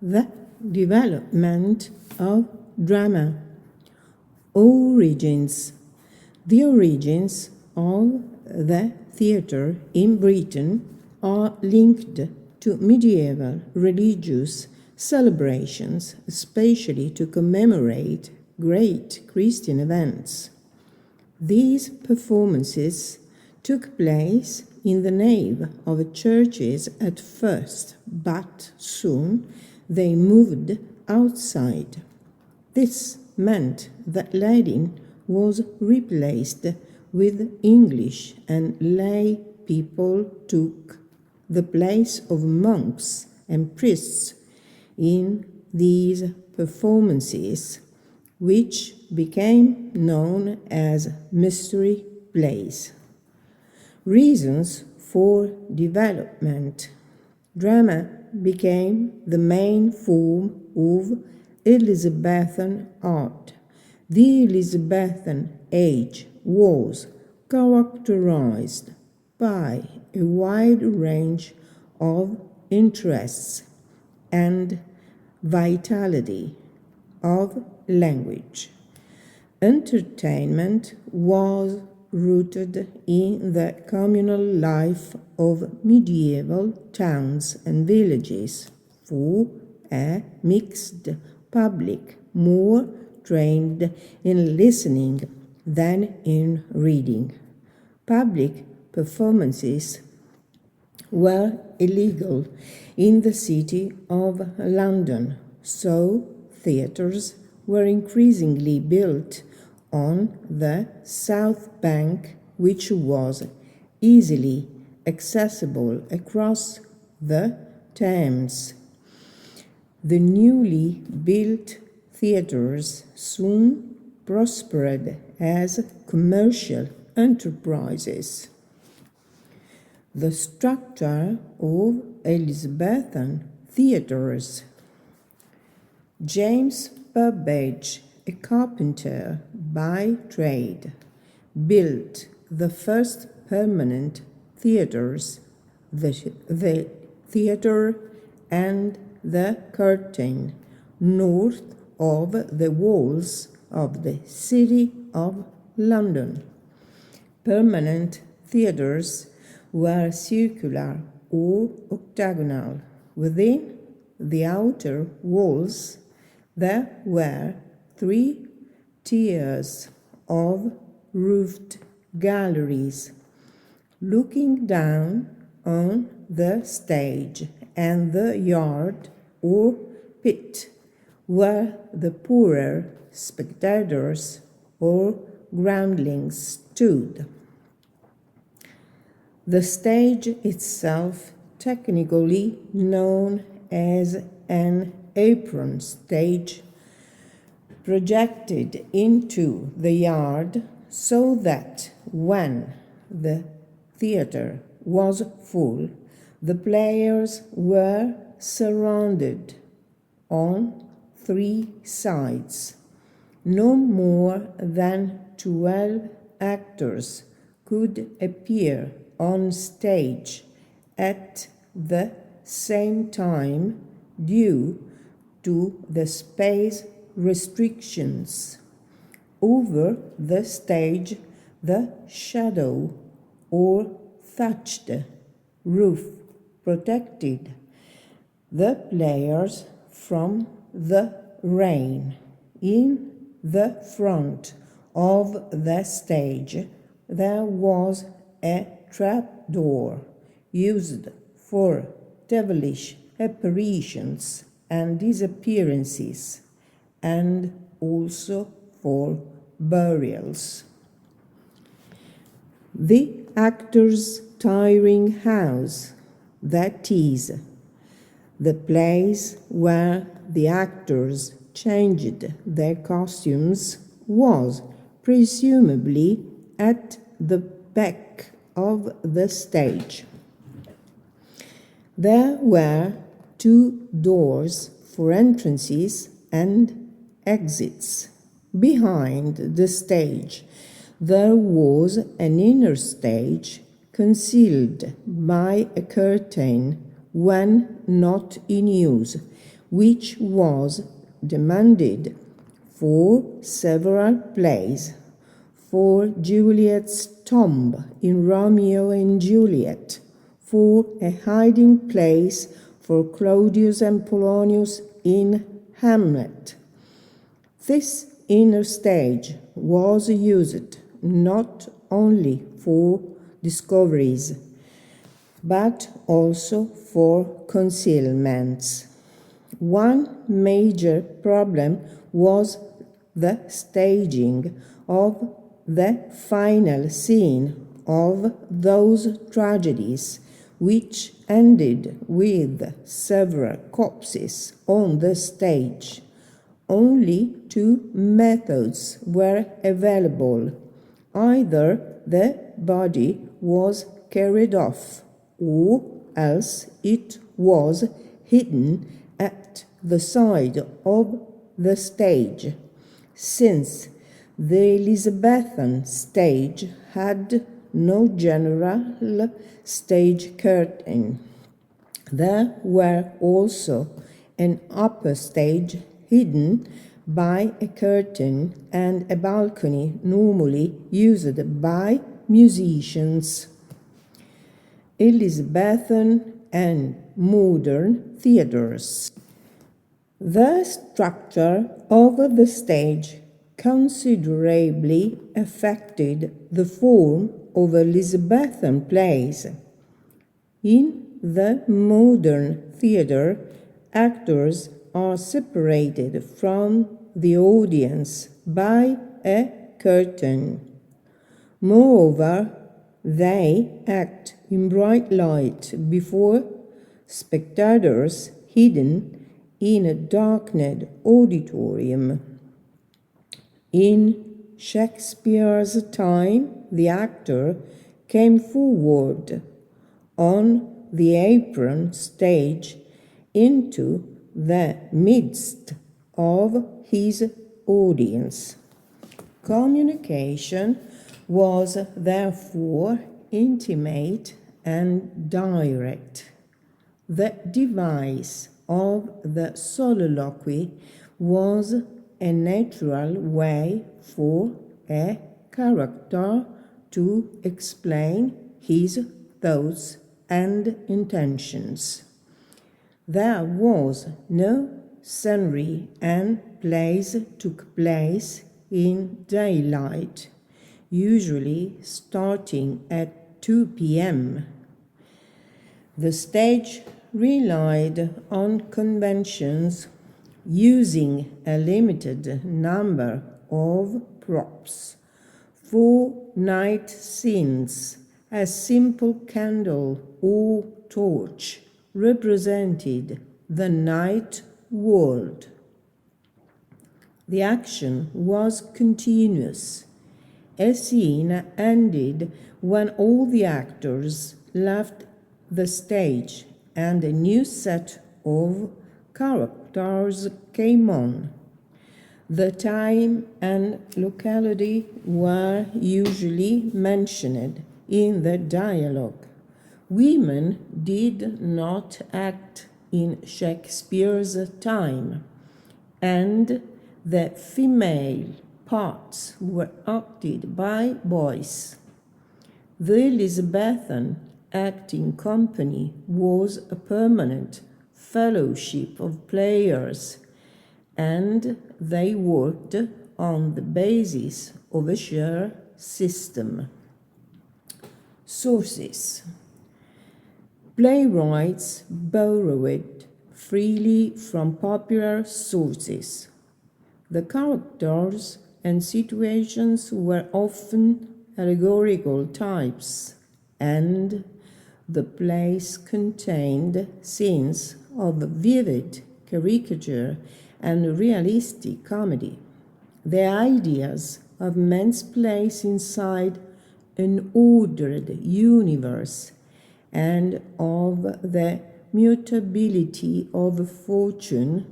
The development of drama. Origins. The origins of the theatre in Britain are linked to medieval religious celebrations, especially to commemorate great Christian events. These performances took place in the nave of churches at first, but soon they moved outside. This meant that Latin was replaced with English, and lay people took the place of monks and priests in these performances, which became known as mystery plays. Reasons for development. Drama became the main form of Elizabethan art. The Elizabethan age was characterized by a wide range of interests and vitality of language. Entertainment was rooted in the communal life of medieval towns and villages for a mixed public, more trained in listening than in reading. Public performances were illegal in the city of London, so theatres were increasingly built on the South Bank, which was easily accessible across the Thames. The newly built theatres soon prospered as commercial enterprises. The structure of Elizabethan theatres. James Burbage, a carpenter by trade, built the first permanent theatres, the Theatre and the Curtain, north of the walls of the City of London. Permanent theatres were circular or octagonal. Within the outer walls there were 3 tiers of roofed galleries looking down on the stage and the yard or pit where the poorer spectators or groundlings stood. The stage itself, technically known as an apron stage, projected into the yard so that when the theatre was full, the players were surrounded on 3 sides. No more than 12 actors could appear on stage at the same time due to the space restrictions. Over the stage, the shadow or thatched roof protected the players from the rain. In the front of the stage, there was a trapdoor used for devilish apparitions and disappearances, and also for burials. The actor's tiring house, that is, the place where the actors changed their costumes, was presumably at the back of the stage. There were 2 doors for entrances and exits. Behind the stage, there was an inner stage concealed by a curtain when not in use, which was demanded for several plays, for Juliet's tomb in Romeo and Juliet, for a hiding place for Claudius and Polonius in Hamlet. This inner stage was used not only for discoveries, but also for concealments. One major problem was the staging of the final scene of those tragedies, which ended with several corpses on the stage. Only two methods were available. Either the body was carried off, or else it was hidden at the side of the stage, since the Elizabethan stage had no general stage curtain. There were also an upper stage hidden by a curtain and a balcony normally used by musicians. Elizabethan and modern theatres. The structure of the stage considerably affected the form of Elizabethan plays. In the modern theatre, actors are separated from the audience by a curtain. Moreover, they act in bright light before spectators hidden in a darkened auditorium. In Shakespeare's time, the actor came forward on the apron stage into the midst of his audience. Communication was therefore intimate and direct. The device of the soliloquy was a natural way for a character to explain his thoughts and intentions. There was no scenery, and plays took place in daylight, usually starting at 2 p.m. The stage relied on conventions, using a limited number of props. For night scenes, a simple candle or torch represented the night world. The action was continuous. A scene ended when all the actors left the stage and a new set of characters came on. The time and locality were usually mentioned in the dialogue. Women did not act in Shakespeare's time, and the female parts were acted by boys. The Elizabethan acting company was a permanent fellowship of players, and they worked on the basis of a share system. Sources. Playwrights borrowed freely from popular sources. The characters and situations were often allegorical types, and the plays contained scenes of vivid caricature and realistic comedy. The ideas of men's place inside an ordered universe and of the mutability of fortune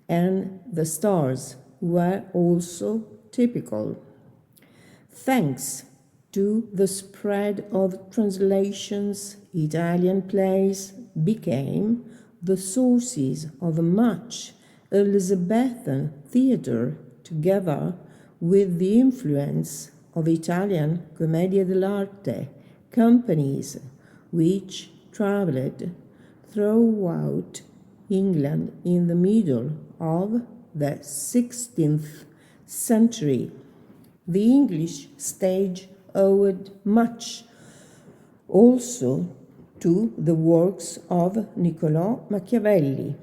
and the stars were also typical. Thanks to the spread of translations, Italian plays became the sources of much Elizabethan theatre together with the influence of Italian commedia dell'arte companies which travelled throughout England in the middle of the 16th century. The English stage owed much also to the works of Niccolò Machiavelli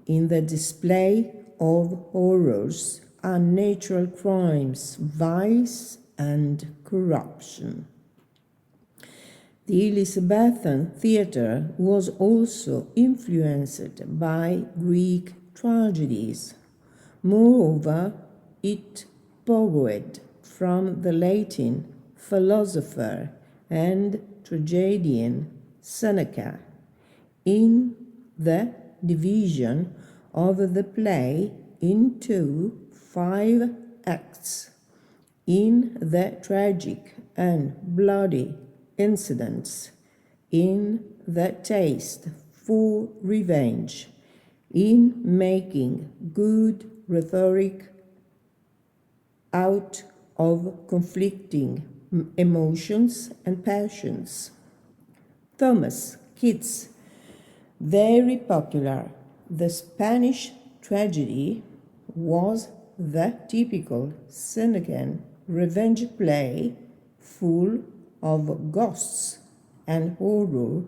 in the display of horrors, unnatural crimes, vice, and corruption. The Elizabethan theatre was also influenced by Greek tragedies. Moreover, it borrowed from the Latin philosopher and tragedian Seneca in the division of the play into 5 acts, in the tragic and bloody incidents, in the taste for revenge, in making good rhetoric out of conflicting emotions and passions. Thomas Keats, very popular. The Spanish tragedy was the typical Senecan revenge play full of ghosts and horror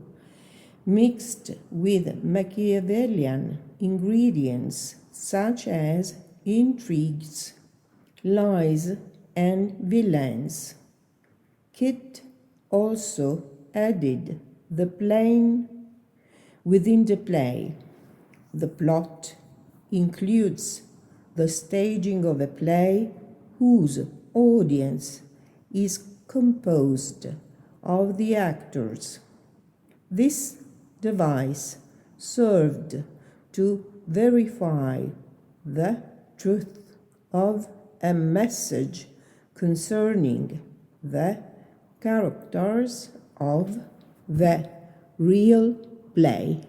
mixed with Machiavellian ingredients such as intrigues, lies, and villains. Keats also added the plane within the play. The plot includes the staging of a play whose audience is composed of the actors. This device served to verify the truth of a message concerning the characters of the real play.